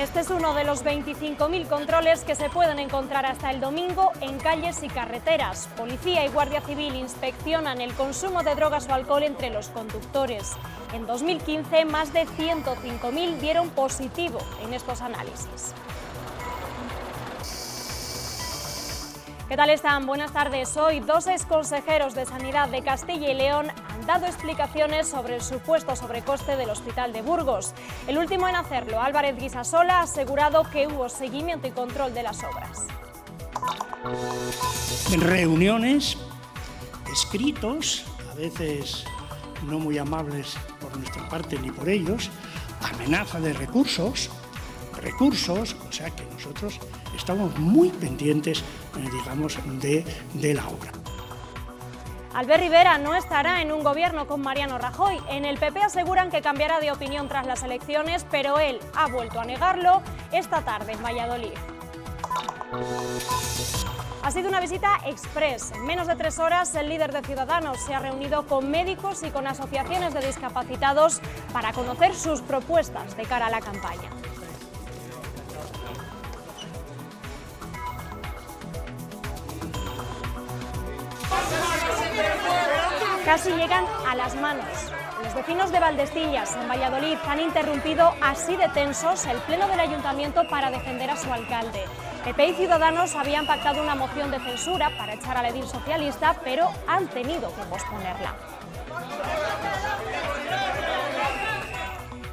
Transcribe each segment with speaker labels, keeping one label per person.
Speaker 1: Este es uno de los 25.000 controles que se pueden encontrar hasta el domingo en calles y carreteras. Policía y Guardia Civil inspeccionan el consumo de drogas o alcohol entre los conductores. En 2015, más de 105.000 dieron positivo en estos análisis. ¿Qué tal están? Buenas tardes. Hoy, dos exconsejeros de Sanidad de Castilla y León han dado explicaciones sobre el supuesto sobrecoste del Hospital de Burgos. El último en hacerlo, Álvarez Guisasola, ha asegurado que hubo seguimiento y control de las obras.
Speaker 2: Reuniones, escritos, a veces no muy amables por nuestra parte ni por ellos, amenaza de recursos, o sea que nosotros estamos muy pendientes, digamos, de la obra.
Speaker 1: Albert Rivera no estará en un gobierno con Mariano Rajoy. En el PP aseguran que cambiará de opinión tras las elecciones, pero él ha vuelto a negarlo esta tarde en Valladolid. Ha sido una visita express. En menos de 3 horas, el líder de Ciudadanos se ha reunido con médicos y con asociaciones de discapacitados para conocer sus propuestas de cara a la campaña. Casi llegan a las manos. Los vecinos de Valdestillas, en Valladolid, han interrumpido así de tensos el pleno del ayuntamiento para defender a su alcalde. PP y Ciudadanos habían pactado una moción de censura para echar al edil socialista, pero han tenido que posponerla.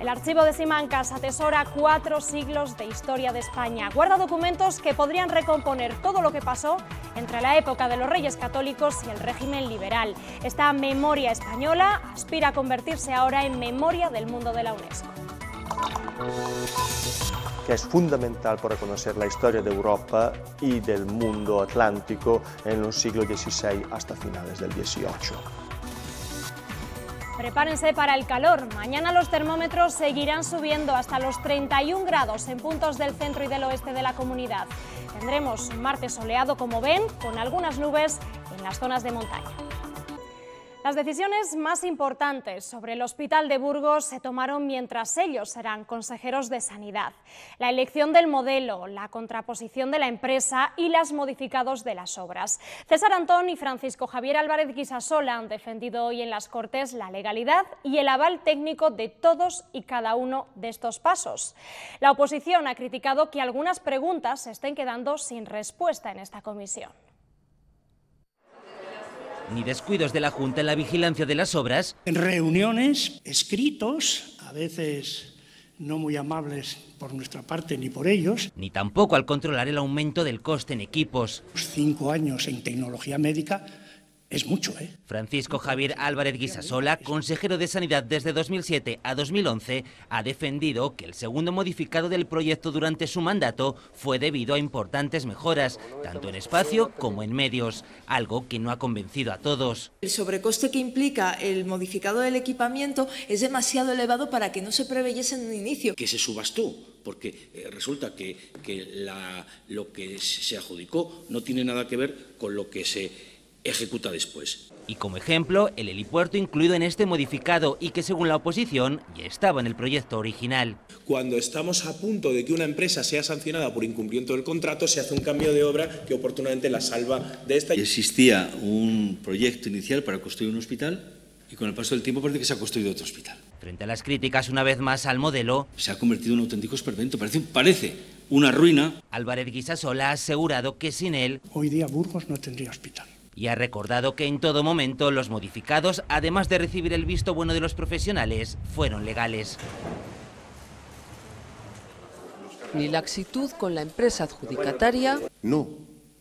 Speaker 1: El archivo de Simancas atesora 4 siglos de historia de España. Guarda documentos que podrían recomponer todo lo que pasó entre la época de los Reyes Católicos y el régimen liberal. Esta memoria española aspira a convertirse ahora en memoria del mundo de la UNESCO.
Speaker 3: Que es fundamental para conocer la historia de Europa y del mundo atlántico en los siglos XVI hasta finales del XVIII.
Speaker 1: Prepárense para el calor. Mañana los termómetros seguirán subiendo hasta los 31 grados en puntos del centro y del oeste de la comunidad. Tendremos un martes soleado, como ven, con algunas nubes en las zonas de montaña. Las decisiones más importantes sobre el Hospital de Burgos se tomaron mientras ellos eran consejeros de Sanidad. La elección del modelo, la contraposición de la empresa y las modificados de las obras. César Antón y Francisco Javier Álvarez Guisasola han defendido hoy en las Cortes la legalidad y el aval técnico de todos y cada uno de estos pasos. La oposición ha criticado que algunas preguntas se estén quedando sin respuesta en esta comisión.
Speaker 4: Ni descuidos de la Junta en la vigilancia de las obras.
Speaker 2: Reuniones, escritos, a veces no muy amables por nuestra parte ni por ellos.
Speaker 4: Ni tampoco al controlar el aumento del coste en equipos.
Speaker 2: 5 años en tecnología médica es mucho, ¿eh?
Speaker 4: Francisco Javier Álvarez Guisasola, consejero de Sanidad desde 2007 a 2011, ha defendido que el segundo modificado del proyecto durante su mandato fue debido a importantes mejoras, tanto en espacio como en medios, algo que no ha convencido a todos.
Speaker 5: El sobrecoste que implica el modificado del equipamiento es demasiado elevado para que no se preveyese en un inicio.
Speaker 6: Que se subastó, porque resulta que lo que se adjudicó no tiene nada que ver con lo que se ejecuta después.
Speaker 4: Y como ejemplo, el helipuerto incluido en este modificado y que según la oposición ya estaba en el proyecto original.
Speaker 7: Cuando estamos a punto de que una empresa sea sancionada por incumplimiento del contrato, se hace un cambio de obra que oportunamente la salva de esta.
Speaker 8: Existía un proyecto inicial para construir un hospital y con el paso del tiempo parece que se ha construido otro hospital.
Speaker 4: Frente a las críticas una vez más al modelo,
Speaker 8: se ha convertido en un auténtico esperpento, parece una ruina.
Speaker 4: Álvarez Guisasola ha asegurado que sin él
Speaker 2: hoy día Burgos no tendría hospital.
Speaker 4: Y ha recordado que en todo momento los modificados, además de recibir el visto bueno de los profesionales, fueron legales.
Speaker 9: Ni laxitud con la empresa adjudicataria.
Speaker 10: No,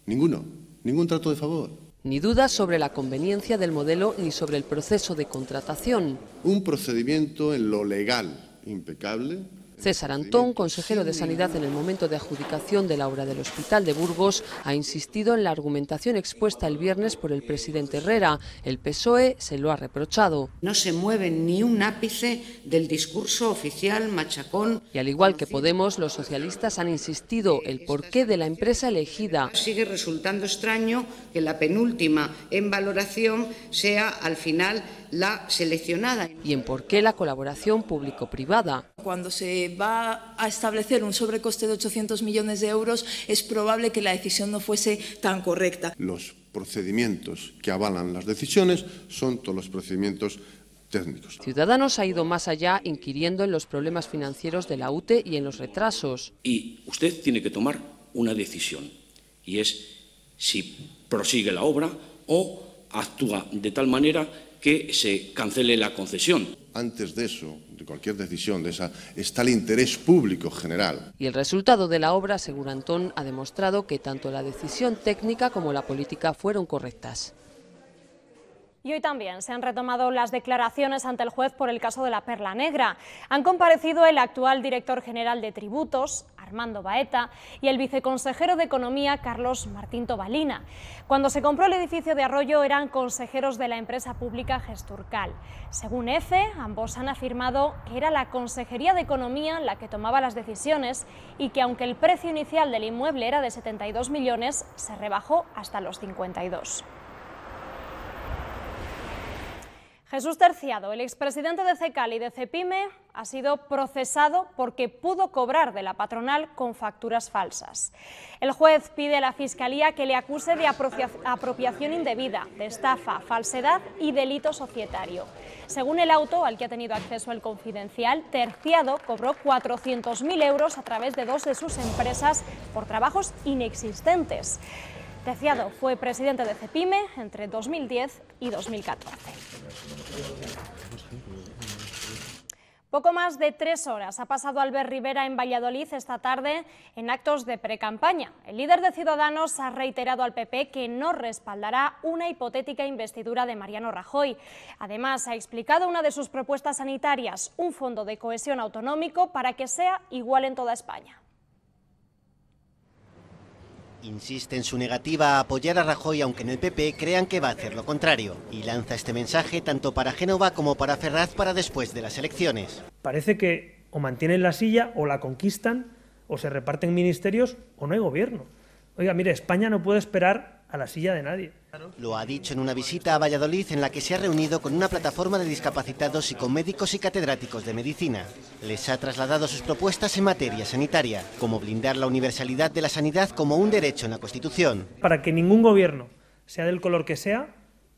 Speaker 10: ningún trato de favor.
Speaker 9: Ni dudas sobre la conveniencia del modelo ni sobre el proceso de contratación.
Speaker 10: Un procedimiento en lo legal impecable.
Speaker 9: César Antón, consejero de Sanidad en el momento de adjudicación de la obra del Hospital de Burgos, ha insistido en la argumentación expuesta el viernes por el presidente Herrera. El PSOE se lo ha reprochado.
Speaker 11: No se mueve ni un ápice del discurso oficial machacón.
Speaker 9: Y al igual que Podemos, los socialistas han insistido el porqué de la empresa elegida.
Speaker 11: Sigue resultando extraño que la penúltima en valoración sea al final la seleccionada.
Speaker 9: Y en por qué la colaboración público-privada.
Speaker 5: Cuando se va a establecer un sobrecoste de 800 millones de euros, es probable que la decisión no fuese tan correcta.
Speaker 10: Los procedimientos que avalan las decisiones son todos los procedimientos técnicos.
Speaker 9: Ciudadanos ha ido más allá, inquiriendo en los problemas financieros de la UTE y en los retrasos.
Speaker 6: Y usted tiene que tomar una decisión, y es si prosigue la obra o actúa de tal manera que se cancele la concesión.
Speaker 10: Antes de eso, de cualquier decisión de esa, está el interés público general.
Speaker 9: Y el resultado de la obra, según Antón, ha demostrado que tanto la decisión técnica como la política fueron correctas.
Speaker 1: Y hoy también se han retomado las declaraciones ante el juez por el caso de la Perla Negra. Han comparecido el actual director general de Tributos, Armando Baeta, y el viceconsejero de Economía, Carlos Martín Tobalina. Cuando se compró el edificio de Arroyo eran consejeros de la empresa pública Gesturcal. Según EFE, ambos han afirmado que era la Consejería de Economía la que tomaba las decisiones y que aunque el precio inicial del inmueble era de 72 millones, se rebajó hasta los 52. Jesús Terciado, el expresidente de CECAL y de CEPIME, ha sido procesado porque pudo cobrar de la patronal con facturas falsas. El juez pide a la Fiscalía que le acuse de apropiación indebida, de estafa, falsedad y delito societario. Según el auto al que ha tenido acceso el Confidencial, Terciado cobró 400.000 euros a través de dos de sus empresas por trabajos inexistentes. Terciado fue presidente de CEPIME entre 2010 y 2014. Poco más de 3 horas ha pasado Albert Rivera en Valladolid esta tarde en actos de precampaña. El líder de Ciudadanos ha reiterado al PP que no respaldará una hipotética investidura de Mariano Rajoy. Además, ha explicado una de sus propuestas sanitarias, un fondo de cohesión autonómico para que sea igual en toda España.
Speaker 12: Insiste en su negativa a apoyar a Rajoy, aunque en el PP crean que va a hacer lo contrario, y lanza este mensaje tanto para Génova como para Ferraz para después de las elecciones.
Speaker 13: Parece que o mantienen la silla o la conquistan, o se reparten ministerios o no hay gobierno. Oiga, mire, España no puede esperar a la silla de nadie.
Speaker 12: Lo ha dicho en una visita a Valladolid en la que se ha reunido con una plataforma de discapacitados y con médicos y catedráticos de medicina. Les ha trasladado sus propuestas en materia sanitaria, como blindar la universalidad de la sanidad como un derecho en la Constitución.
Speaker 13: Para que ningún gobierno, sea del color que sea,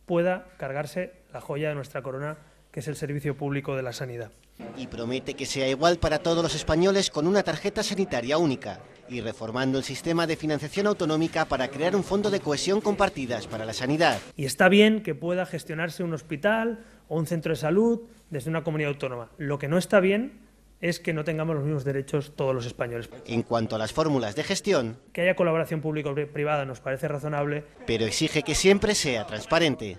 Speaker 13: pueda cargarse la joya de nuestra corona, que es el servicio público de la sanidad.
Speaker 12: Y promete que sea igual para todos los españoles con una tarjeta sanitaria única y reformando el sistema de financiación autonómica para crear un fondo de cohesión compartidas para la sanidad.
Speaker 13: Y está bien que pueda gestionarse un hospital o un centro de salud desde una comunidad autónoma. Lo que no está bien es que no tengamos los mismos derechos todos los españoles.
Speaker 12: En cuanto a las fórmulas de gestión,
Speaker 13: que haya colaboración público-privada nos parece razonable,
Speaker 12: pero exige que siempre sea transparente.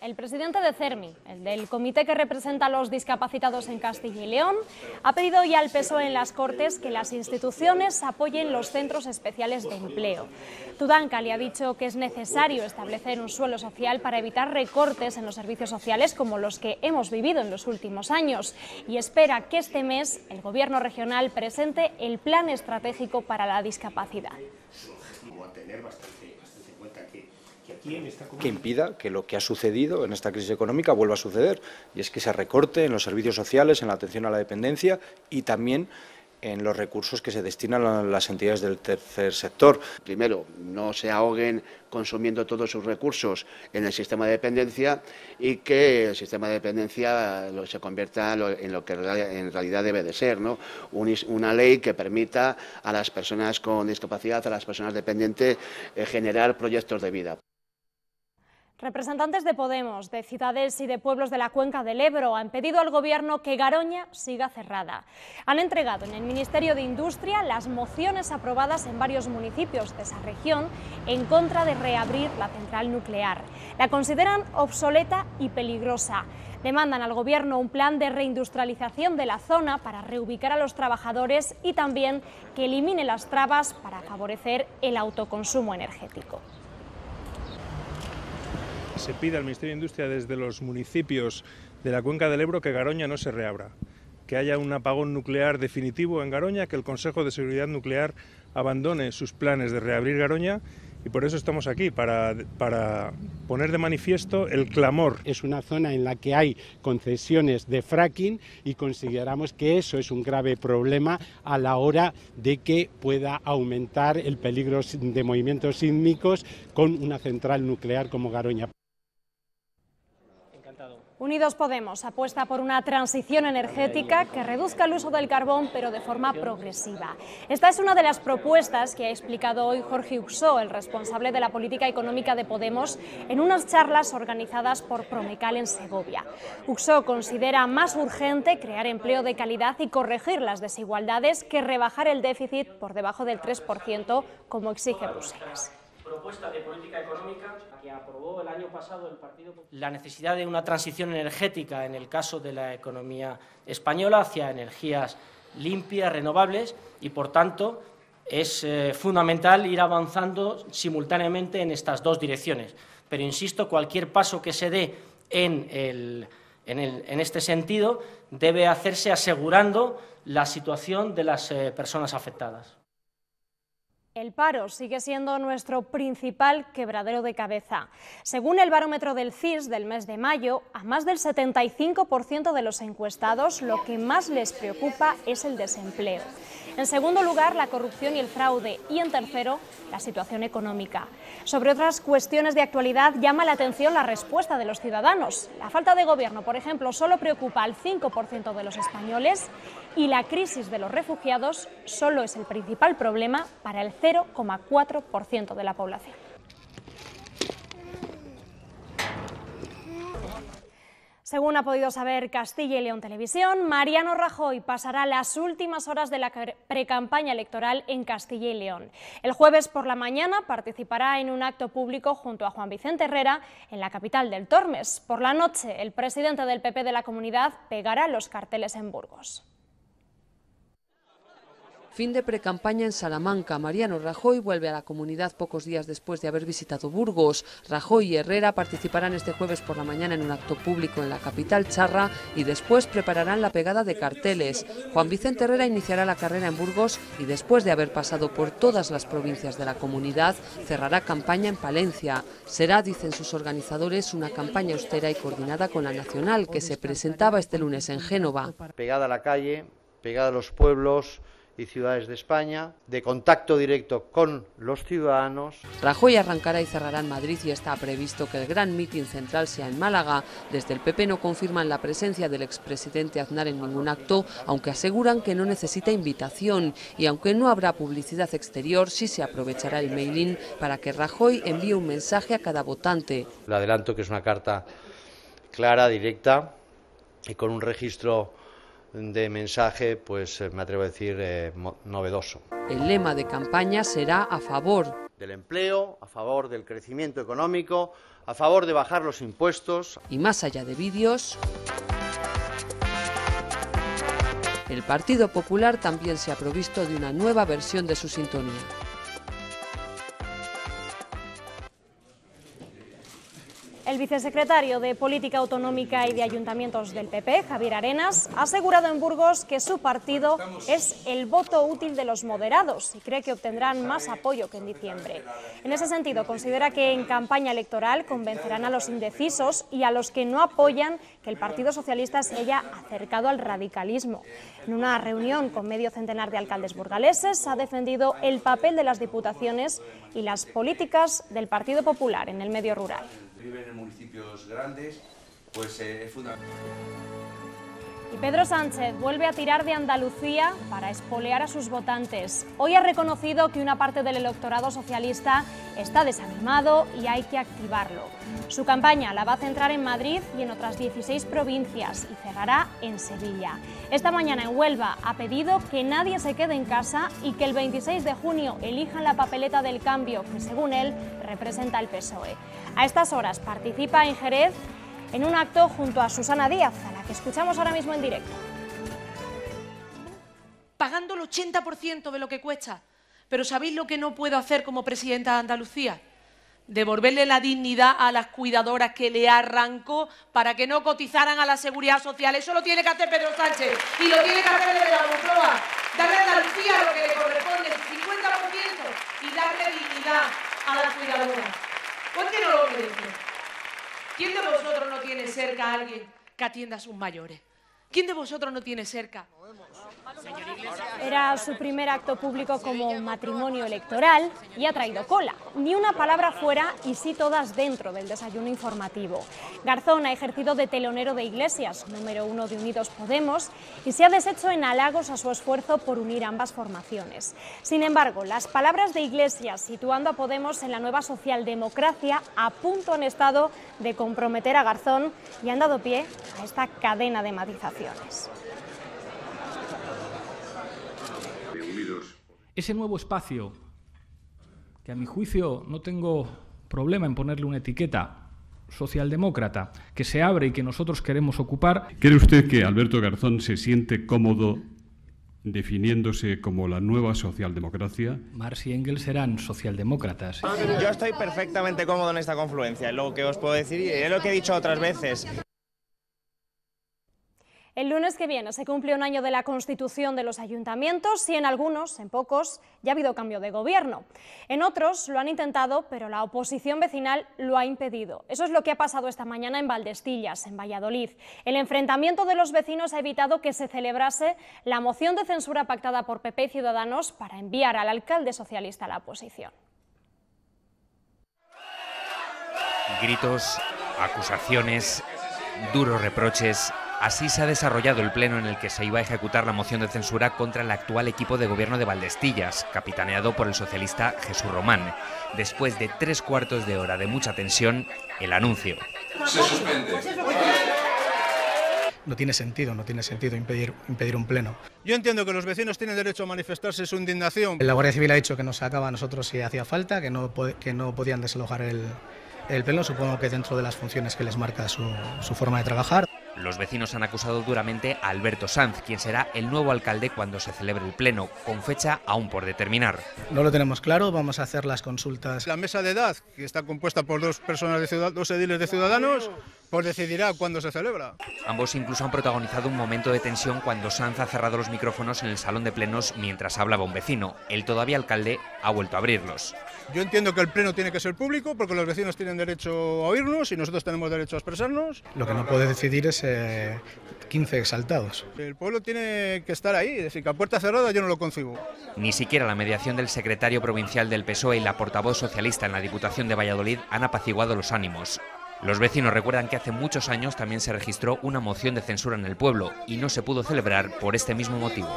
Speaker 1: El presidente de CERMI, el del comité que representa a los discapacitados en Castilla y León, ha pedido hoy al PSOE en las Cortes que las instituciones apoyen los centros especiales de empleo. Tudanca le ha dicho que es necesario establecer un suelo social para evitar recortes en los servicios sociales como los que hemos vivido en los últimos años y espera que este mes el Gobierno regional presente el plan estratégico para la discapacidad.
Speaker 14: Que impida que lo que ha sucedido en esta crisis económica vuelva a suceder, y es que se recorte en los servicios sociales, en la atención a la dependencia y también en los recursos que se destinan a las entidades del tercer sector.
Speaker 15: Primero, no se ahoguen consumiendo todos sus recursos en el sistema de dependencia y que el sistema de dependencia se convierta en lo que en realidad debe de ser, ¿no? Una ley que permita a las personas con discapacidad, a las personas dependientes, generar proyectos de vida.
Speaker 1: Representantes de Podemos, de ciudades y de pueblos de la cuenca del Ebro han pedido al Gobierno que Garoña siga cerrada. Han entregado en el Ministerio de Industria las mociones aprobadas en varios municipios de esa región en contra de reabrir la central nuclear. La consideran obsoleta y peligrosa. Demandan al Gobierno un plan de reindustrialización de la zona para reubicar a los trabajadores y también que elimine las trabas para favorecer el autoconsumo energético.
Speaker 16: Se pide al Ministerio de Industria desde los municipios de la cuenca del Ebro que Garoña no se reabra, que haya un apagón nuclear definitivo en Garoña, que el Consejo de Seguridad Nuclear abandone sus planes de reabrir Garoña y por eso estamos aquí, para poner de manifiesto el clamor.
Speaker 17: Es una zona en la que hay concesiones de fracking y consideramos que eso es un grave problema a la hora de que pueda aumentar el peligro de movimientos sísmicos con una central nuclear como Garoña.
Speaker 1: Unidos Podemos apuesta por una transición energética que reduzca el uso del carbón, pero de forma progresiva. Esta es una de las propuestas que ha explicado hoy Jorge Uxó, el responsable de la política económica de Podemos, en unas charlas organizadas por Promecal en Segovia. Uxó considera más urgente crear empleo de calidad y corregir las desigualdades que rebajar el déficit por debajo del 3%, como exige Bruselas.
Speaker 18: Propuesta de política económica que aprobó el año pasado el Partido Popular. La necesidad de una transición energética en el caso de la economía española hacia energías limpias, renovables y, por tanto, es fundamental ir avanzando simultáneamente en estas dos direcciones. Pero, insisto, cualquier paso que se dé en este sentido debe hacerse asegurando la situación de las personas afectadas.
Speaker 1: El paro sigue siendo nuestro principal quebradero de cabeza. Según el barómetro del CIS del mes de mayo, a más del 75% de los encuestados lo que más les preocupa es el desempleo. En segundo lugar, la corrupción y el fraude. Y en tercero, la situación económica. Sobre otras cuestiones de actualidad llama la atención la respuesta de los ciudadanos. La falta de gobierno, por ejemplo, solo preocupa al 5% de los españoles y la crisis de los refugiados solo es el principal problema para el 0,4% de la población. Según ha podido saber Castilla y León Televisión, Mariano Rajoy pasará las últimas horas de la precampaña electoral en Castilla y León. El jueves por la mañana participará en un acto público junto a Juan Vicente Herrera en la capital del Tormes. Por la noche, el presidente del PP de la comunidad pegará los carteles en Burgos.
Speaker 9: Fin de precampaña en Salamanca. Mariano Rajoy vuelve a la comunidad pocos días después de haber visitado Burgos. Rajoy y Herrera participarán este jueves por la mañana en un acto público en la capital charra y después prepararán la pegada de carteles. Juan Vicente Herrera iniciará la carrera en Burgos y después de haber pasado por todas las provincias de la comunidad, cerrará campaña en Palencia. Será, dicen sus organizadores, una campaña austera y coordinada con la nacional que se presentaba este lunes en Génova.
Speaker 19: Pegada a la calle, pegada a los pueblos y ciudades de España, de contacto directo con los ciudadanos.
Speaker 9: Rajoy arrancará y cerrará en Madrid y está previsto que el gran mitin central sea en Málaga. Desde el PP no confirman la presencia del expresidente Aznar en ningún acto, aunque aseguran que no necesita invitación y aunque no habrá publicidad exterior, sí se aprovechará el mailing para que Rajoy envíe un mensaje a cada votante.
Speaker 19: Le adelanto que es una carta clara, directa y con un registro de mensaje, pues me atrevo a decir, novedoso.
Speaker 9: El lema de campaña será a favor
Speaker 19: del empleo, a favor del crecimiento económico, a favor de bajar los impuestos.
Speaker 9: Y más allá de vídeos, el Partido Popular también se ha provisto de una nueva versión de su sintonía.
Speaker 1: El vicesecretario de Política Autonómica y de Ayuntamientos del PP, Javier Arenas, ha asegurado en Burgos que su partido es el voto útil de los moderados y cree que obtendrán más apoyo que en diciembre. En ese sentido, considera que en campaña electoral convencerán a los indecisos y a los que no apoyan que el Partido Socialista se haya acercado al radicalismo. En una reunión con medio centenar de alcaldes burgaleses ha defendido el papel de las diputaciones y las políticas del Partido Popular en el medio rural.
Speaker 20: Viven en municipios grandes, pues es fundamental.
Speaker 1: Y Pedro Sánchez vuelve a tirar de Andalucía para espolear a sus votantes. Hoy ha reconocido que una parte del electorado socialista está desanimado y hay que activarlo. Su campaña la va a centrar en Madrid y en otras 16 provincias y cerrará en Sevilla. Esta mañana en Huelva ha pedido que nadie se quede en casa y que el 26 de junio elijan la papeleta del cambio que, según él, representa el PSOE. A estas horas participa en Jerez en un acto junto a Susana Díaz, a la que escuchamos ahora mismo en directo.
Speaker 21: Pagando el 80% de lo que cuesta. Pero ¿sabéis lo que no puedo hacer como presidenta de Andalucía? Devolverle la dignidad a las cuidadoras que le arrancó para que no cotizaran a la Seguridad Social. Eso lo tiene que hacer Pedro Sánchez y lo tiene que hacer desde la Moncloa. Darle a Andalucía lo que le corresponde, su 50%, y darle dignidad a las cuidadoras? ¿Por qué no lo merecen? ¿Quién de vosotros no tiene cerca a alguien que atienda a sus mayores? ¿Quién de vosotros no tiene cerca?
Speaker 1: Era su primer acto público como matrimonio electoral y ha traído cola. Ni una palabra fuera y sí todas dentro del desayuno informativo. Garzón ha ejercido de telonero de Iglesias, número 1 de Unidos Podemos, y se ha deshecho en halagos a su esfuerzo por unir ambas formaciones. Sin embargo, las palabras de Iglesias situando a Podemos en la nueva socialdemocracia a punto han estado de comprometer a Garzón y han dado pie a esta cadena de matizaciones.
Speaker 3: Ese nuevo espacio, que a mi juicio no tengo problema en ponerle una etiqueta, socialdemócrata, que se abre y que nosotros queremos ocupar.
Speaker 22: ¿Cree usted que Alberto Garzón se siente cómodo definiéndose como la nueva socialdemocracia?
Speaker 3: Marx y Engels eran socialdemócratas.
Speaker 23: Yo estoy perfectamente cómodo en esta confluencia, lo que os puedo decir y es lo que he dicho otras veces.
Speaker 1: El lunes que viene se cumple un año de la constitución de los ayuntamientos y en algunos, en pocos, ya ha habido cambio de gobierno. En otros lo han intentado, pero la oposición vecinal lo ha impedido. Eso es lo que ha pasado esta mañana en Valdestillas, en Valladolid. El enfrentamiento de los vecinos ha evitado que se celebrase la moción de censura pactada por PP y Ciudadanos para enviar al alcalde socialista a la oposición.
Speaker 24: Gritos, acusaciones, duros reproches. Así se ha desarrollado el pleno en el que se iba a ejecutar la moción de censura contra el actual equipo de gobierno de Valdestillas, capitaneado por el socialista Jesús Román. Después de 3/4 de hora de mucha tensión, el anuncio.
Speaker 25: Se suspende.
Speaker 26: No tiene sentido impedir un pleno.
Speaker 27: Yo entiendo que los vecinos tienen derecho a manifestarse su indignación.
Speaker 26: La Guardia Civil ha dicho que nos sacaba a nosotros si hacía falta, que no podían desalojar el pleno, supongo que dentro de las funciones que les marca su forma de trabajar.
Speaker 24: Los vecinos han acusado duramente a Alberto Sanz, quien será el nuevo alcalde cuando se celebre el pleno, con fecha aún por determinar.
Speaker 26: No lo tenemos claro, vamos a hacer las consultas.
Speaker 27: La mesa de edad, que está compuesta por dos ediles de Ciudadanos, pues decidirá cuándo se celebra.
Speaker 24: Ambos incluso han protagonizado un momento de tensión cuando Sanz ha cerrado los micrófonos en el salón de plenos mientras hablaba un vecino. El todavía alcalde ha vuelto a abrirlos.
Speaker 27: Yo entiendo que el pleno tiene que ser público porque los vecinos tienen derecho a oírnos y nosotros tenemos derecho a expresarnos.
Speaker 26: Lo que no puede decidir es 15 exaltados.
Speaker 27: El pueblo tiene que estar ahí, es decir, que a puerta cerrada yo no lo concibo.
Speaker 24: Ni siquiera la mediación del secretario provincial del PSOE y la portavoz socialista en la Diputación de Valladolid han apaciguado los ánimos. Los vecinos recuerdan que hace muchos años también se registró una moción de censura en el pueblo y no se pudo celebrar por este mismo motivo.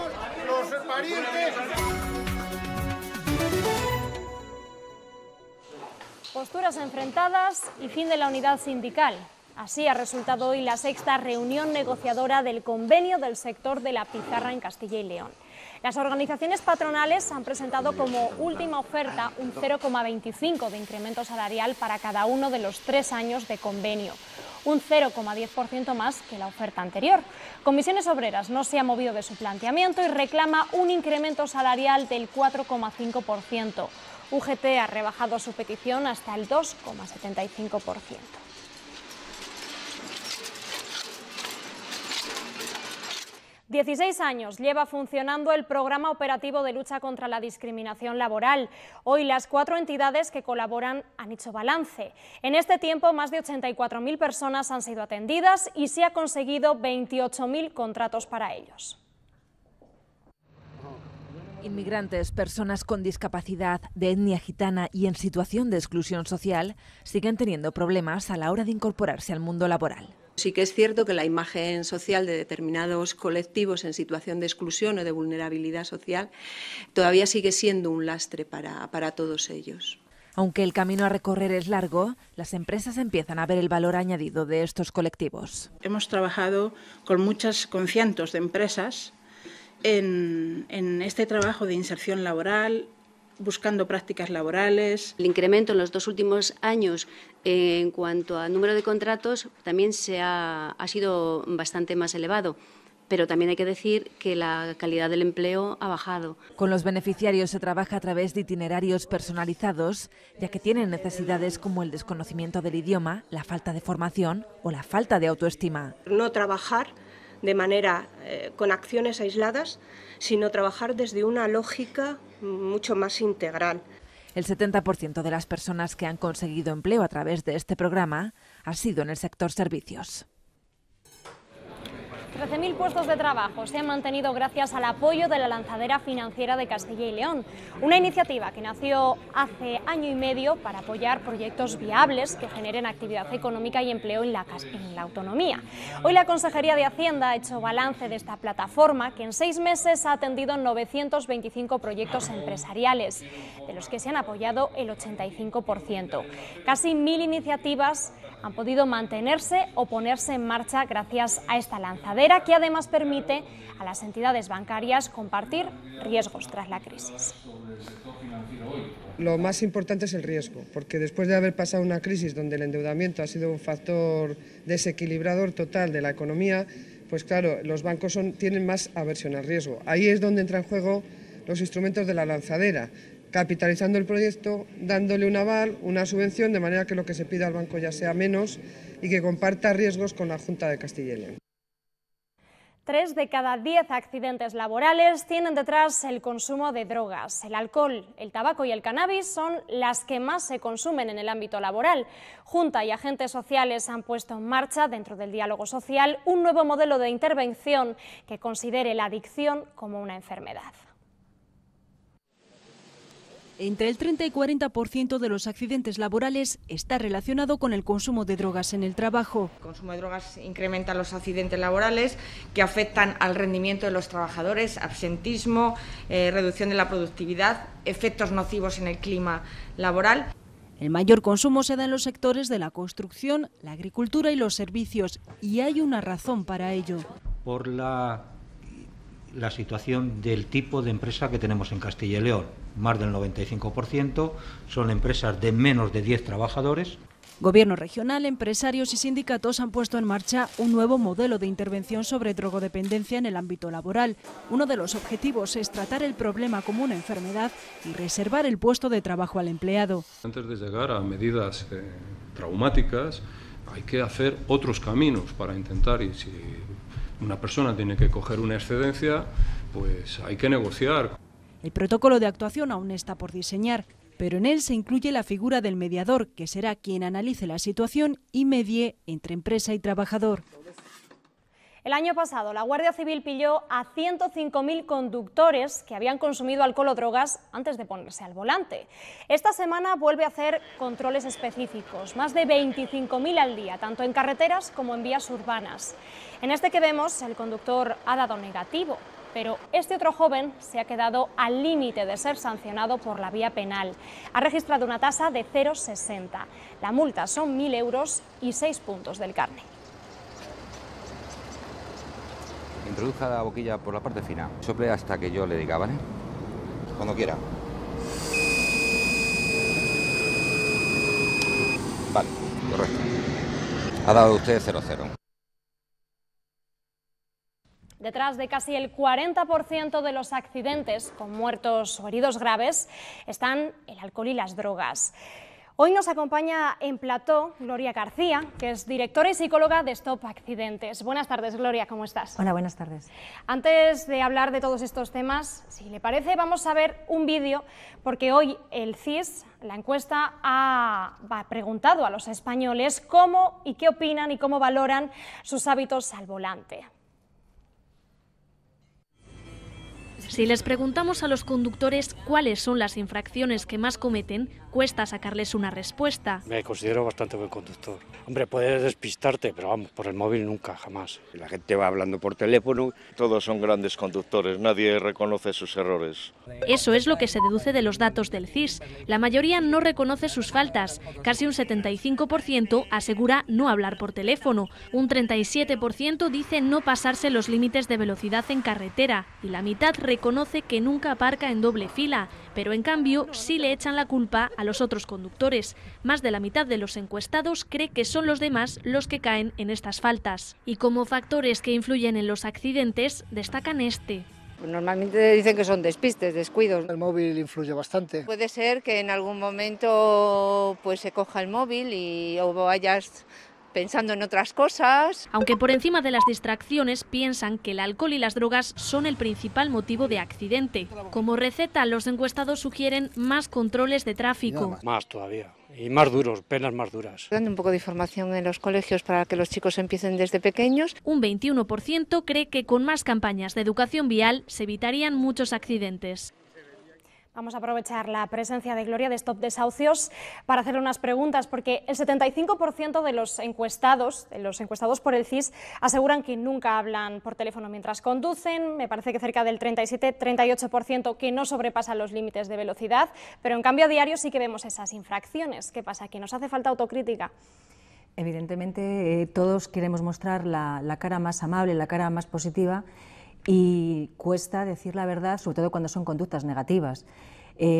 Speaker 1: Posturas enfrentadas y fin de la unidad sindical. Así ha resultado hoy la 6ª reunión negociadora del convenio del sector de la pizarra en Castilla y León. Las organizaciones patronales han presentado como última oferta un 0,25 de incremento salarial para cada uno de los 3 años de convenio, un 0,10% más que la oferta anterior. Comisiones Obreras no se ha movido de su planteamiento y reclama un incremento salarial del 4,5%. UGT ha rebajado su petición hasta el 2,75%. ...16 años lleva funcionando el Programa Operativo de Lucha contra la Discriminación Laboral. Hoy las 4 entidades que colaboran han hecho balance. En este tiempo, más de 84.000 personas han sido atendidas y se ha conseguido 28.000 contratos para ellos.
Speaker 28: Inmigrantes, personas con discapacidad, de etnia gitana y en situación de exclusión social siguen teniendo problemas a la hora de incorporarse al mundo laboral.
Speaker 29: Sí que es cierto que la imagen social de determinados colectivos en situación de exclusión o de vulnerabilidad social todavía sigue siendo un lastre para todos ellos.
Speaker 28: Aunque el camino a recorrer es largo, las empresas empiezan a ver el valor añadido de estos colectivos.
Speaker 30: Hemos trabajado con cientos de empresas en este trabajo de inserción laboral, buscando prácticas laborales.
Speaker 31: El incremento en los 2 últimos años en cuanto al número de contratos también ha sido bastante más elevado, pero también hay que decir que la calidad del empleo ha bajado.
Speaker 28: Con los beneficiarios se trabaja a través de itinerarios personalizados, ya que tienen necesidades como el desconocimiento del idioma, la falta de formación o la falta de autoestima.
Speaker 32: No trabajar de manera con acciones aisladas, sino trabajar desde una lógica mucho más integral.
Speaker 28: El 70% de las personas que han conseguido empleo a través de este programa ha sido en el sector servicios.
Speaker 1: 13.000 puestos de trabajo se han mantenido gracias al apoyo de la Lanzadera Financiera de Castilla y León, una iniciativa que nació hace año y medio para apoyar proyectos viables que generen actividad económica y empleo en la autonomía. Hoy la Consejería de Hacienda ha hecho balance de esta plataforma que en 6 meses ha atendido 925 proyectos empresariales, de los que se han apoyado el 85%. Casi 1.000 iniciativas han podido mantenerse o ponerse en marcha gracias a esta lanzadera, que además permite a las entidades bancarias compartir riesgos tras la crisis.
Speaker 2: Lo más importante es el riesgo, porque después de haber pasado una crisis donde el endeudamiento ha sido un factor desequilibrador total de la economía, pues claro, los bancos tienen más aversión al riesgo. Ahí es donde entran en juego los instrumentos de la lanzadera, capitalizando el proyecto, dándole un aval, una subvención, de manera que lo que se pida al banco ya sea menos y que comparta riesgos con la Junta de Castilla y León.
Speaker 1: 3 de cada 10 accidentes laborales tienen detrás el consumo de drogas. El alcohol, el tabaco y el cannabis son las que más se consumen en el ámbito laboral. Junta y agentes sociales han puesto en marcha, dentro del diálogo social, un nuevo modelo de intervención que considere la adicción como una enfermedad.
Speaker 4: Entre el 30 y 40% de los accidentes laborales está relacionado con el consumo de drogas en el trabajo.
Speaker 5: El consumo de drogas incrementa los accidentes laborales que afectan al rendimiento de los trabajadores, absentismo, reducción de la productividad, efectos nocivos en el clima laboral.
Speaker 4: El mayor consumo se da en los sectores de la construcción, la agricultura y los servicios, y hay una razón para ello.
Speaker 6: Por la situación del tipo de empresa que tenemos en Castilla y León. Más del 95% son empresas de menos de 10 trabajadores.
Speaker 4: Gobierno regional, empresarios y sindicatos han puesto en marcha un nuevo modelo de intervención sobre drogodependencia en el ámbito laboral. Uno de los objetivos es tratar el problema como una enfermedad y reservar el puesto de trabajo al empleado.
Speaker 7: Antes de llegar a medidas traumáticas, hay que hacer otros caminos para intentar, y si una persona tiene que coger una excedencia, pues hay que negociar.
Speaker 4: El protocolo de actuación aún está por diseñar, pero en él se incluye la figura del mediador, que será quien analice la situación y medie entre empresa y trabajador.
Speaker 1: El año pasado, la Guardia Civil pilló a 105.000 conductores que habían consumido alcohol o drogas antes de ponerse al volante. Esta semana vuelve a hacer controles específicos, más de 25.000 al día, tanto en carreteras como en vías urbanas. En este que vemos, el conductor ha dado negativo, pero este otro joven se ha quedado al límite de ser sancionado por la vía penal. Ha registrado una tasa de 0,60. La multa son 1.000 euros y 6 puntos del carné.
Speaker 8: Introduzca la boquilla por la parte fina. Sople hasta que yo le diga, ¿vale? Cuando quiera. Vale, correcto. Ha dado usted 0,0.
Speaker 1: Detrás de casi el 40% de los accidentes con muertos o heridos graves están el alcohol y las drogas. Hoy nos acompaña en plató Gloria García, que es directora y psicóloga de Stop Accidentes. Buenas tardes, Gloria, ¿cómo estás?
Speaker 10: Hola, buenas tardes.
Speaker 1: Antes de hablar de todos estos temas, si le parece, vamos a ver un vídeo, porque hoy el CIS, la encuesta, ha preguntado a los españoles cómo y qué opinan y cómo valoran sus hábitos al volante.
Speaker 11: Si les preguntamos a los conductores cuáles son las infracciones que más cometen, cuesta sacarles una respuesta.
Speaker 12: Me considero bastante buen conductor. Hombre, puedes despistarte, pero vamos, por el móvil nunca, jamás.
Speaker 13: La gente va hablando por teléfono. Todos son grandes conductores, nadie reconoce sus errores.
Speaker 11: Eso es lo que se deduce de los datos del CIS. La mayoría no reconoce sus faltas. Casi un 75% asegura no hablar por teléfono. Un 37% dice no pasarse los límites de velocidad en carretera. Y la mitad reconoce que nunca aparca en doble fila, pero en cambio sí le echan la culpa a los otros conductores. Más de la mitad de los encuestados cree que son los demás los que caen en estas faltas. Y como factores que influyen en los accidentes, destacan este.
Speaker 14: Normalmente dicen que son despistes, descuidos.
Speaker 25: El móvil influye bastante.
Speaker 14: Puede ser que en algún momento pues se coja el móvil o vayas pensando en otras cosas.
Speaker 11: Aunque por encima de las distracciones piensan que el alcohol y las drogas son el principal motivo de accidente. Como receta, los encuestados sugieren más controles de tráfico.
Speaker 12: Más todavía. Y más duros, penas más duras.
Speaker 14: Dando un poco de información en los colegios para que los chicos empiecen desde pequeños.
Speaker 11: Un 21% cree que con más campañas de educación vial se evitarían muchos accidentes.
Speaker 1: Vamos a aprovechar la presencia de Gloria de Stop Desahucios para hacerle unas preguntas, porque el 75% de los encuestados por el CIS, aseguran que nunca hablan por teléfono mientras conducen. Me parece que cerca del 37-38% que no sobrepasan los límites de velocidad, pero en cambio a diario sí que vemos esas infracciones. ¿Qué pasa? ¿Que nos hace falta autocrítica?
Speaker 3: Evidentemente todos queremos mostrar la cara más amable, la cara más positiva, y cuesta decir la verdad, sobre todo cuando son conductas negativas.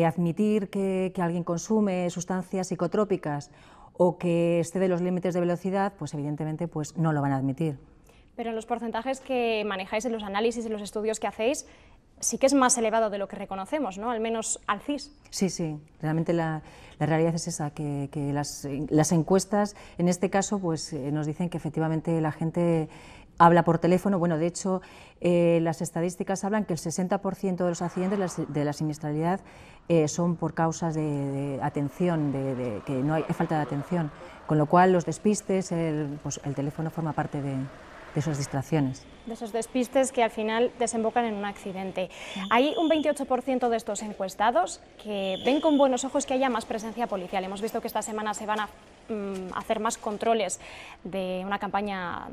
Speaker 3: Admitir que alguien consume sustancias psicotrópicas o que esté de los límites de velocidad, pues evidentemente pues no lo van a admitir.
Speaker 1: Pero en los porcentajes que manejáis, en los análisis, en los estudios que hacéis, sí que es más elevado de lo que reconocemos, ¿no? Al menos al CIS.
Speaker 3: Sí, realmente la realidad es esa, que las encuestas, en este caso, pues nos dicen que efectivamente la gente habla por teléfono. Bueno, de hecho, las estadísticas hablan que el 60% de los accidentes de la siniestralidad son por causas de atención, que no hay falta de atención, con lo cual los despistes, el teléfono forma parte de esas distracciones.
Speaker 1: De esos despistes que al final desembocan en un accidente. Hay un 28% de estos encuestados que ven con buenos ojos que haya más presencia policial. Hemos visto que esta semana se van a hacer más controles de una campaña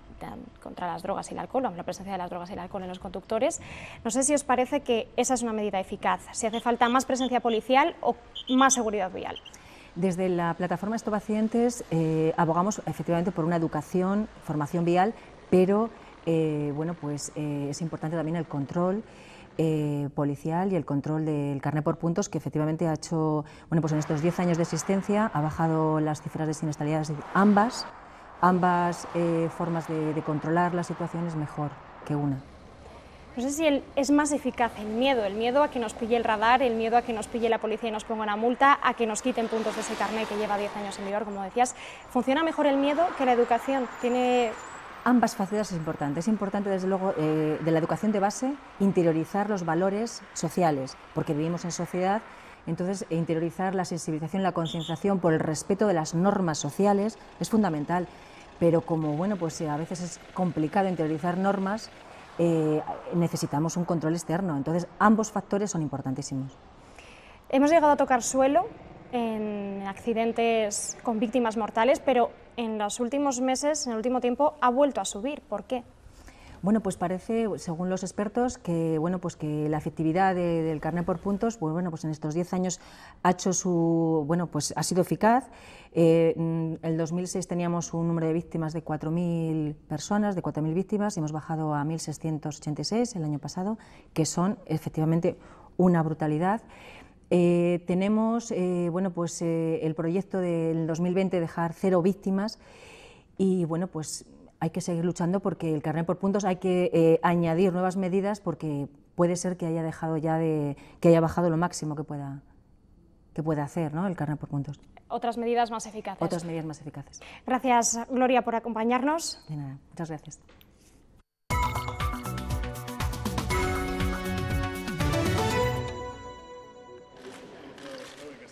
Speaker 1: contra las drogas y el alcohol, la presencia de las drogas y el alcohol en los conductores. No sé si os parece que esa es una medida eficaz, si hace falta más presencia policial o más seguridad vial.
Speaker 3: Desde la plataforma Stop Accidentes abogamos efectivamente por una educación, formación vial, pero es importante también el control policial y el control del carné por puntos, que efectivamente ha hecho, en estos 10 años de existencia ha bajado las cifras de siniestralidad. Ambas formas de controlar las situaciones mejor que una.
Speaker 1: No sé si es más eficaz el miedo a que nos pille el radar, el miedo a que nos pille la policía y nos ponga una multa, a que nos quiten puntos de ese carné que lleva 10 años en vigor, como decías. ¿Funciona mejor el miedo que la educación?
Speaker 3: Ambas facetas es importante. Es importante, desde luego, de la educación de base, interiorizar los valores sociales, porque vivimos en sociedad. Entonces, interiorizar la sensibilización, la concienciación por el respeto de las normas sociales es fundamental. Pero como a veces es complicado interiorizar normas, necesitamos un control externo. Entonces, ambos factores son importantísimos.
Speaker 1: Hemos llegado a tocar suelo en accidentes con víctimas mortales, pero en los últimos meses, en el último tiempo, ha vuelto a subir. ¿Por qué?
Speaker 3: Bueno, pues parece, según los expertos, que la efectividad del carné por puntos, en estos 10 años ha sido eficaz. En el 2006 teníamos un número de víctimas de 4.000 personas, de 4.000 víctimas, y hemos bajado a 1.686 el año pasado, que son efectivamente una brutalidad. Tenemos el proyecto del 2020 dejar 0 víctimas y hay que seguir luchando, porque el carné por puntos hay que añadir nuevas medidas, porque puede ser que haya bajado lo máximo que pueda hacer, ¿no?, el carné por puntos.
Speaker 1: Otras medidas más eficaces.
Speaker 3: Otras medidas más eficaces.
Speaker 1: Gracias, Gloria, por acompañarnos.
Speaker 3: De nada, muchas gracias.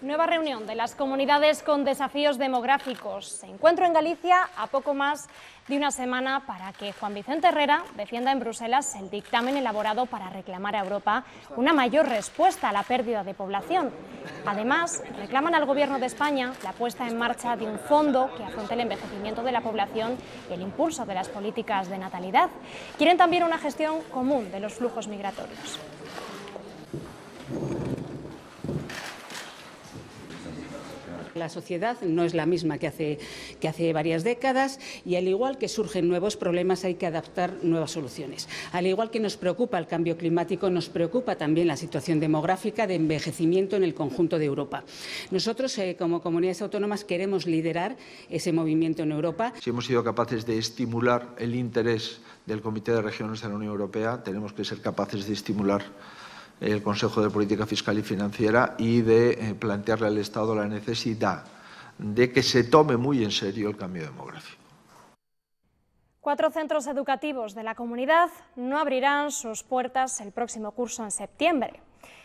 Speaker 1: Nueva reunión de las comunidades con desafíos demográficos. Encuentro en Galicia a poco más de una semana para que Juan Vicente Herrera defienda en Bruselas el dictamen elaborado para reclamar a Europa una mayor respuesta a la pérdida de población. Además, reclaman al Gobierno de España la puesta en marcha de un fondo que afronte el envejecimiento de la población y el impulso de las políticas de natalidad. Quieren también una gestión común de los flujos migratorios.
Speaker 9: La sociedad no es la misma que hace varias décadas, y al igual que surgen nuevos problemas hay que adaptar nuevas soluciones. Al igual que nos preocupa el cambio climático, nos preocupa también la situación demográfica de envejecimiento en el conjunto de Europa. Nosotros, como comunidades autónomas, queremos liderar ese movimiento en Europa.
Speaker 10: Si hemos sido capaces de estimular el interés del Comité de Regiones de la Unión Europea, tenemos que ser capaces de estimular el Consejo de Política Fiscal y Financiera y de plantearle al Estado la necesidad de que se tome muy en serio el cambio demográfico.
Speaker 1: 4 centros educativos de la comunidad no abrirán sus puertas el próximo curso en septiembre.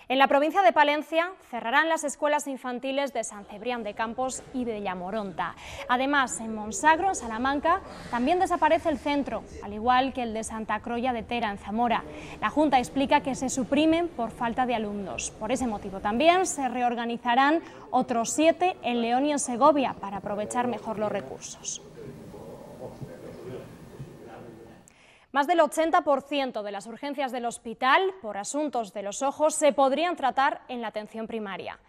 Speaker 1: En la provincia de Palencia cerrarán las escuelas infantiles de San Cebrián de Campos y Bellamoronta. Además, en Monsagro, en Salamanca, también desaparece el centro, al igual que el de Santa Crolla de Tera, en Zamora. La Junta explica que se suprimen por falta de alumnos. Por ese motivo también se reorganizarán otros 7 en León y en Segovia para aprovechar mejor los recursos. Más del 80% de las urgencias del hospital por asuntos de los ojos se podrían tratar en la atención primaria.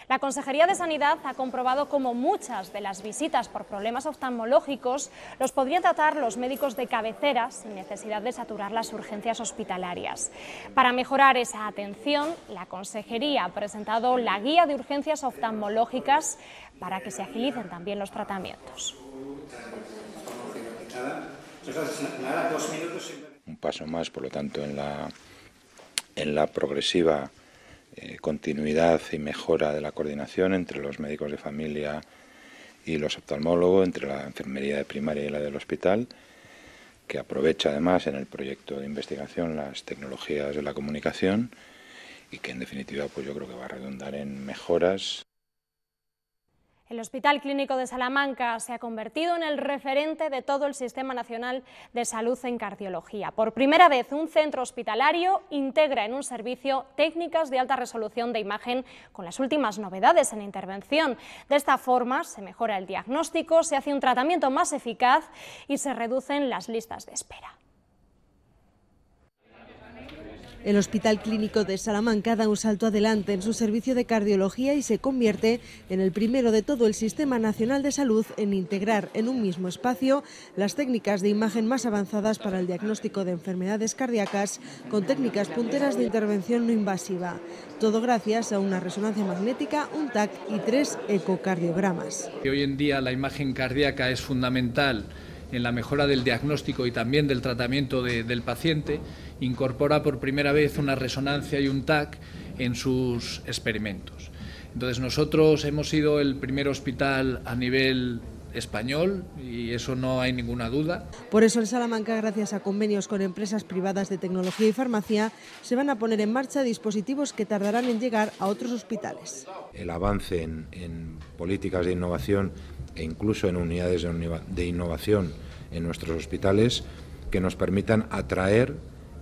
Speaker 1: La Consejería de Sanidad ha comprobado cómo muchas de las visitas por problemas oftalmológicos los podrían tratar los médicos de cabecera sin necesidad de saturar las urgencias hospitalarias. Para mejorar esa atención, la Consejería ha presentado la Guía de Urgencias Oftalmológicas para que se agilicen también los tratamientos.
Speaker 15: Un paso más, por lo tanto, en la progresiva continuidad y mejora de la coordinación entre los médicos de familia y los oftalmólogos, entre la enfermería de primaria y la del hospital, que aprovecha además en el proyecto de investigación las tecnologías de la comunicación y que en definitiva pues yo creo que va a redundar en mejoras.
Speaker 1: El Hospital Clínico de Salamanca se ha convertido en el referente de todo el Sistema Nacional de Salud en cardiología. Por primera vez, un centro hospitalario integra en un servicio técnicas de alta resolución de imagen con las últimas novedades en intervención. De esta forma, se mejora el diagnóstico, se hace un tratamiento más eficaz y se reducen las listas de espera.
Speaker 16: El Hospital Clínico de Salamanca da un salto adelante en su servicio de cardiología y se convierte en el primero de todo el Sistema Nacional de Salud en integrar en un mismo espacio las técnicas de imagen más avanzadas para el diagnóstico de enfermedades cardíacas con técnicas punteras de intervención no invasiva. Todo gracias a una resonancia magnética, un TAC y 3 ecocardiogramas.
Speaker 17: Hoy en día la imagen cardíaca es fundamental en la mejora del diagnóstico y también del tratamiento del paciente. Incorpora por primera vez una resonancia y un TAC en sus experimentos. Entonces nosotros hemos sido el primer hospital a nivel español y eso no hay ninguna duda.
Speaker 16: Por eso en Salamanca, gracias a convenios con empresas privadas de tecnología y farmacia, se van a poner en marcha dispositivos que tardarán en llegar a otros hospitales.
Speaker 15: El avance en políticas de innovación e incluso en unidades de innovación en nuestros hospitales que nos permitan atraer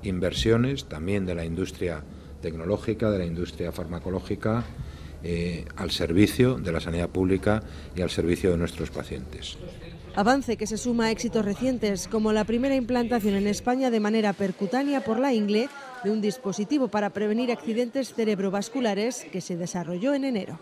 Speaker 15: inversiones también de la industria tecnológica, de la industria farmacológica, al servicio de la sanidad pública y al servicio de nuestros pacientes.
Speaker 16: Avance que se suma a éxitos recientes, como la primera implantación en España de manera percutánea por la Ingle de un dispositivo para prevenir accidentes cerebrovasculares que se desarrolló en enero.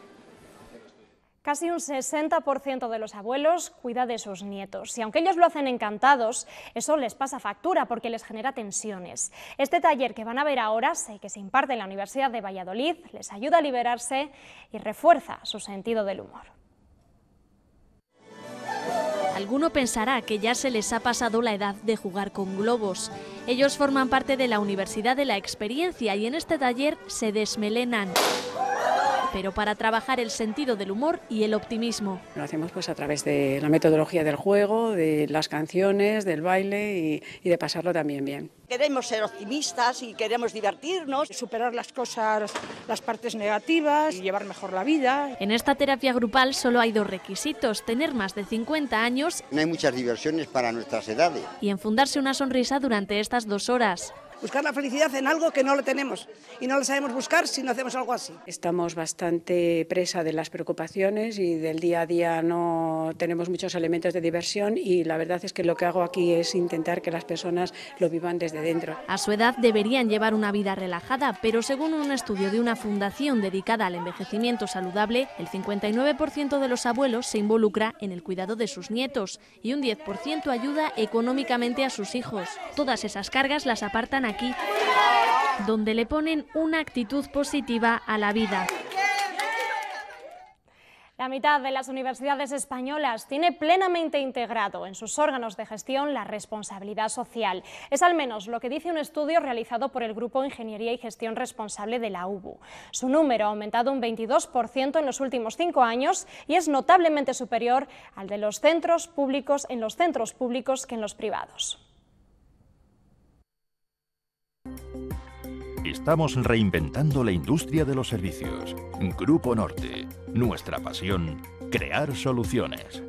Speaker 1: Casi un 60% de los abuelos cuida de sus nietos y aunque ellos lo hacen encantados, eso les pasa factura porque les genera tensiones. Este taller que van a ver ahora, que se imparte en la Universidad de Valladolid, les ayuda a liberarse y refuerza su sentido del humor.
Speaker 11: Alguno pensará que ya se les ha pasado la edad de jugar con globos. Ellos forman parte de la Universidad de la Experiencia y en este taller se desmelenan, pero para trabajar el sentido del humor y el optimismo.
Speaker 18: Lo hacemos pues a través de la metodología del juego, de las canciones, del baile y de pasarlo también bien.
Speaker 19: Queremos ser optimistas y queremos divertirnos, superar las cosas, las partes negativas y llevar mejor la vida.
Speaker 11: En esta terapia grupal solo hay 2 requisitos: tener más de 50 años.
Speaker 20: No hay muchas diversiones para nuestras edades.
Speaker 11: Y enfundarse una sonrisa durante estas 2 horas.
Speaker 19: Buscar la felicidad en algo que no lo tenemos y no lo sabemos buscar si no hacemos algo así.
Speaker 18: Estamos bastante presa de las preocupaciones y del día a día no tenemos muchos elementos de diversión y la verdad es que lo que hago aquí es intentar que las personas lo vivan desde dentro.
Speaker 11: A su edad deberían llevar una vida relajada, pero según un estudio de una fundación dedicada al envejecimiento saludable, el 59% de los abuelos se involucra en el cuidado de sus nietos y un 10% ayuda económicamente a sus hijos. Todas esas cargas las apartan aquí, donde le ponen una actitud positiva a la vida.
Speaker 1: La mitad de las universidades españolas tiene plenamente integrado en sus órganos de gestión la responsabilidad social. Es al menos lo que dice un estudio realizado por el Grupo Ingeniería y Gestión Responsable de la UBU. Su número ha aumentado un 22% en los últimos 5 años y es notablemente superior al de los centros públicos que en los privados.
Speaker 21: Estamos reinventando la industria de los servicios. Grupo Norte. Nuestra pasión, crear soluciones.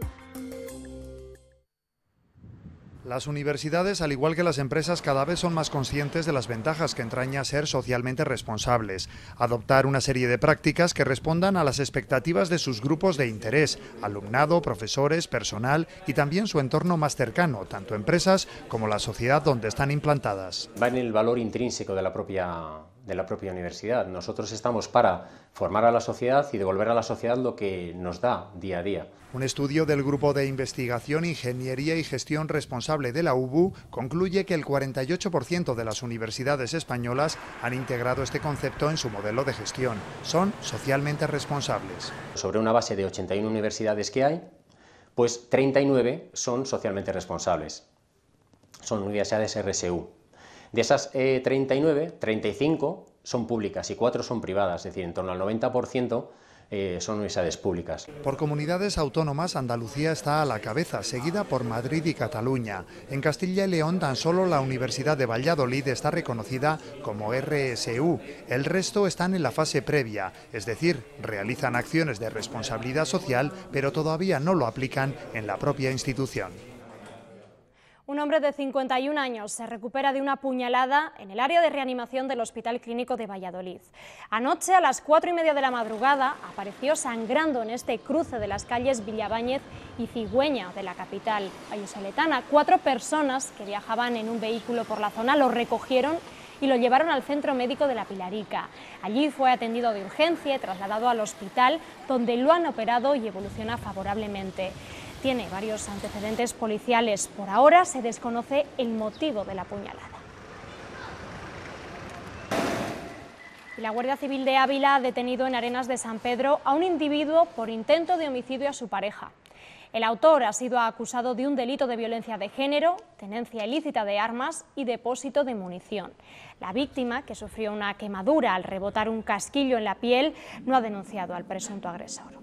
Speaker 22: Las universidades, al igual que las empresas, cada vez son más conscientes de las ventajas que entraña ser socialmente responsables, adoptar una serie de prácticas que respondan a las expectativas de sus grupos de interés, alumnado, profesores, personal y también su entorno más cercano, tanto empresas como la sociedad donde están implantadas.
Speaker 23: Va en el valor intrínseco de la propia universidad. Nosotros estamos para formar a la sociedad y devolver a la sociedad lo que nos da día a día.
Speaker 22: Un estudio del Grupo de Investigación, Ingeniería y Gestión Responsable de la UBU concluye que el 48% de las universidades españolas han integrado este concepto en su modelo de gestión. Son socialmente responsables.
Speaker 23: Sobre una base de 81 universidades que hay, pues 39 son socialmente responsables. Son universidades RSU. De esas 39, 35 son públicas y 4 son privadas, es decir, en torno al 90% son universidades públicas.
Speaker 22: Por comunidades autónomas, Andalucía está a la cabeza, seguida por Madrid y Cataluña. En Castilla y León, tan solo la Universidad de Valladolid está reconocida como RSU. El resto están en la fase previa, es decir, realizan acciones de responsabilidad social, pero todavía no lo aplican en la propia institución.
Speaker 1: Un hombre de 51 años se recupera de una puñalada en el área de reanimación del Hospital Clínico de Valladolid. Anoche, a las 4:30 de la madrugada, apareció sangrando en este cruce de las calles Villabáñez y Cigüeña de la capital vallisoletana. 4 personas que viajaban en un vehículo por la zona lo recogieron y lo llevaron al centro médico de La Pilarica. Allí fue atendido de urgencia y trasladado al hospital, donde lo han operado y evoluciona favorablemente. Tiene varios antecedentes policiales. Por ahora se desconoce el motivo de la puñalada. Y la Guardia Civil de Ávila ha detenido en Arenas de San Pedro a un individuo por intento de homicidio a su pareja. El autor ha sido acusado de un delito de violencia de género, tenencia ilícita de armas y depósito de munición. La víctima, que sufrió una quemadura al rebotar un casquillo en la piel, no ha denunciado al presunto agresor.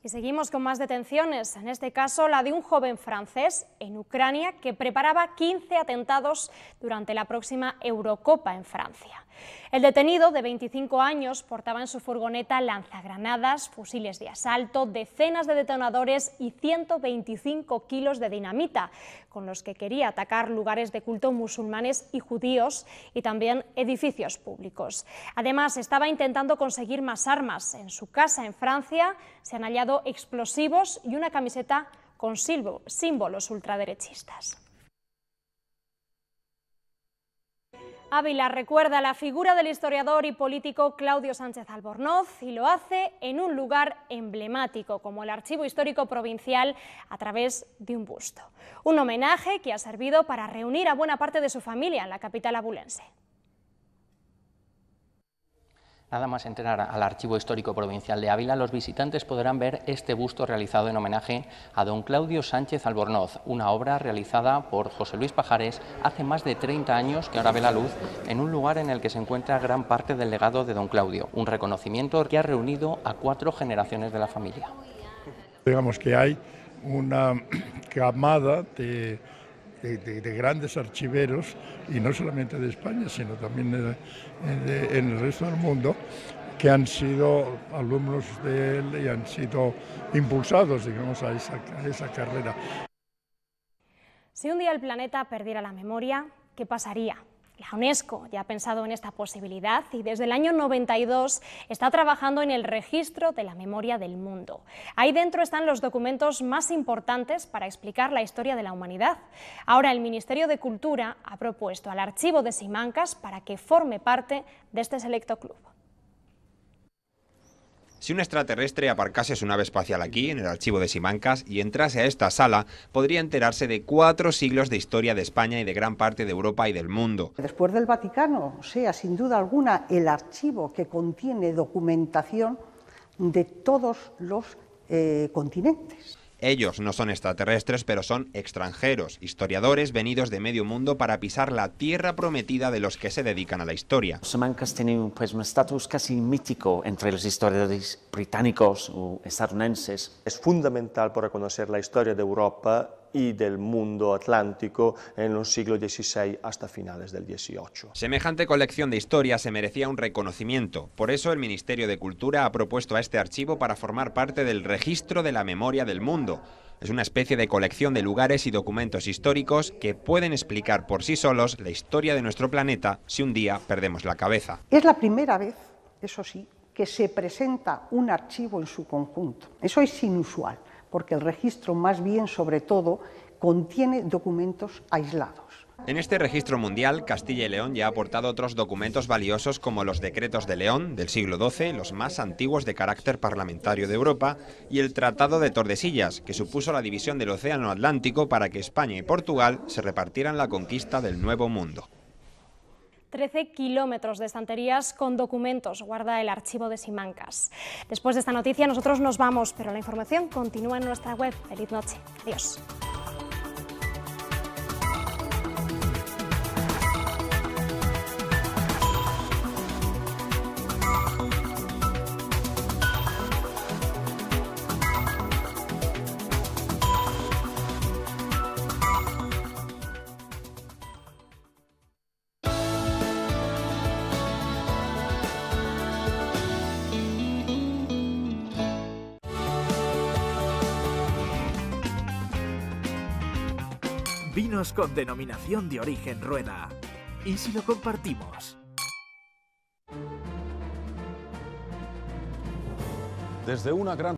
Speaker 1: Y seguimos con más detenciones, en este caso la de un joven francés en Ucrania que preparaba 15 atentados durante la próxima Eurocopa en Francia. El detenido, de 25 años, portaba en su furgoneta lanzagranadas, fusiles de asalto, decenas de detonadores y 125 kilos de dinamita, con los que quería atacar lugares de culto musulmanes y judíos y también edificios públicos. Además, estaba intentando conseguir más armas. En su casa en Francia se han hallado explosivos y una camiseta con símbolos ultraderechistas. Ávila recuerda la figura del historiador y político Claudio Sánchez Albornoz y lo hace en un lugar emblemático como el Archivo Histórico Provincial a través de un busto. Un homenaje que ha servido para reunir a buena parte de su familia en la capital abulense.
Speaker 24: Nada más entrar al Archivo Histórico Provincial de Ávila, los visitantes podrán ver este busto realizado en homenaje a don Claudio Sánchez Albornoz, una obra realizada por José Luis Pajares hace más de 30 años que ahora ve la luz en un lugar en el que se encuentra gran parte del legado de don Claudio, un reconocimiento que ha reunido a 4 generaciones de la familia.
Speaker 25: Digamos que hay una camada de grandes archiveros, y no solamente de España, sino también en el resto del mundo, que han sido alumnos de él y han sido impulsados, digamos, a esa carrera.
Speaker 1: Si un día el planeta perdiera la memoria, ¿qué pasaría? La UNESCO ya ha pensado en esta posibilidad y desde el año 92 está trabajando en el registro de la memoria del mundo. Ahí dentro están los documentos más importantes para explicar la historia de la humanidad. Ahora el Ministerio de Cultura ha propuesto al Archivo de Simancas para que forme parte de este selecto club.
Speaker 26: Si un extraterrestre aparcase su nave espacial aquí, en el Archivo de Simancas, y entrase a esta sala, podría enterarse de 4 siglos de historia de España y de gran parte de Europa y del mundo.
Speaker 27: Después del Vaticano, sea sin duda alguna el archivo que contiene documentación de todos los continentes.
Speaker 26: Ellos no son extraterrestres, pero son extranjeros, historiadores venidos de medio mundo para pisar la tierra prometida de los que se dedican a la historia.
Speaker 28: Simancas tiene un estatus casi mítico entre los historiadores británicos o estadounidenses.
Speaker 29: Es fundamental para conocer la historia de Europa
Speaker 2: y del mundo atlántico en los siglos XVI hasta finales del XVIII.
Speaker 26: Semejante colección de historia se merecía un reconocimiento. Por eso el Ministerio de Cultura ha propuesto a este archivo para formar parte del Registro de la Memoria del Mundo. Es una especie de colección de lugares y documentos históricos que pueden explicar por sí solos la historia de nuestro planeta si un día perdemos la cabeza.
Speaker 27: Es la primera vez, eso sí, que se presenta un archivo en su conjunto. Eso es inusual, porque el registro más bien, sobre todo, contiene documentos aislados.
Speaker 26: En este registro mundial, Castilla y León ya ha aportado otros documentos valiosos como los decretos de León del siglo XII, los más antiguos de carácter parlamentario de Europa, y el Tratado de Tordesillas, que supuso la división del Océano Atlántico para que España y Portugal se repartieran la conquista del Nuevo Mundo.
Speaker 1: 13 kilómetros de estanterías con documentos guarda el archivo de Simancas. Después de esta noticia nosotros nos vamos, pero la información continúa en nuestra web. Feliz noche. Adiós.
Speaker 4: Vinos con denominación de origen Rueda. ¿Y si lo compartimos?
Speaker 5: Desde una gran